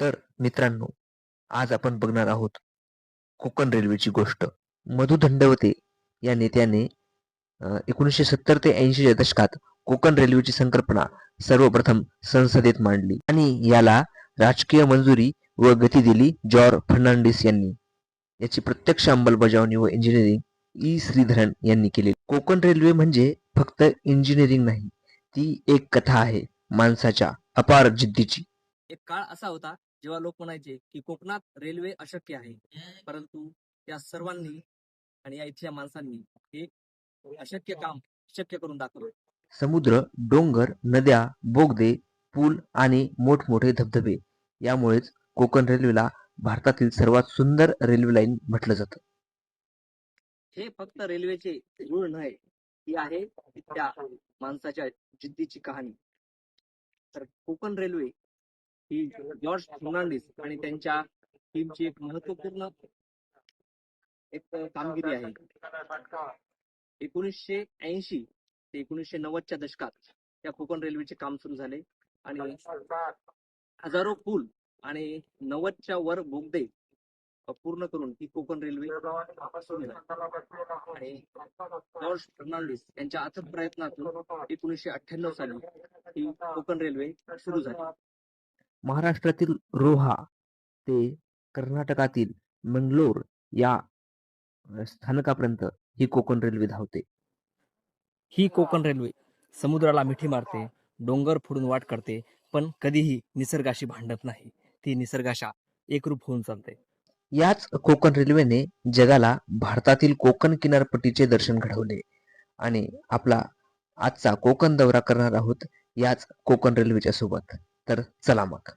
तर मित्रांनो, आज आपण बघणार आहोत कोकण रेल्वेची गोष्ट. मधु दंडवते या नेत्याने 1970 ते 80च्या दशकात कोकण रेल्वेची संकल्पना सर्वप्रथम संसदेत मांडली आणि याला राजकीय मंजुरी व गती दिली जॉर्ज फर्नांडिस यांनी. याची प्रत्यक्ष अंमलबजावणी व इंजिनिअरिंग श्रीधरन यांनी केली. कोकण रेल्वे म्हणजे फक्त इंजिनिअरिंग नाही, ती एक कथा आहे माणसाच्या अपार जिद्दीची. एक काळ असा होता जेव्हा लोक म्हणायचे की कोकणात रेल्वे अशक्य आहे, परंतु या सर्वांनी आणि या इथल्या माणसांनी हे अशक्य काम शक्य करून दाखवलं. समुद्र, डोंगर, नद्या, बोगदे, पूल आणि मोठमोठे धबधबे यामुळेच कोकण रेल्वेला भारतातील सर्वात सुंदर रेल्वे लाईन म्हटलं जातं. हे फक्त रेल्वेचे रूळ नाही, ही आहे त्या माणसाच्या जिद्दीची कहाणी. तर कोकण रेल्वे ही जॉर्ज फर्नांडिस आणि त्यांच्या टीमची एक महत्वपूर्ण कामगिरी आहे. 1980 ते 1990च्या दशकात या कोकण रेल्वेचे काम सुरू झाले आणि हजारो पूल आणि 90च्या वर बोगदे पूर्ण करून ही कोकण रेल्वे सुरू झाली. आणि जॉर्ज फर्नांडिस यांच्या अथक प्रयत्नातून 1998 साली ही कोकण रेल्वे सुरू झाली. महाराष्ट्रातील रोहा ते कर्नाटकातील मंगलोर या स्थानकापर्यंत ही कोकण रेल्वे धावते. ही कोकण रेल्वे समुद्राला मिठी मारते, डोंगर फोडून वाट करते, पण कधीही निसर्गाशी भांडत नाही. ती निसर्गाच्या एकरूप होऊन चालते. याच कोकण रेल्वेने जगाला भारतातील कोकण किनारपट्टीचे दर्शन घडवले आणि आपला आजचा कोकण दौरा करणार आहोत याच कोकण रेल्वेच्या सोबत. तर चला मग.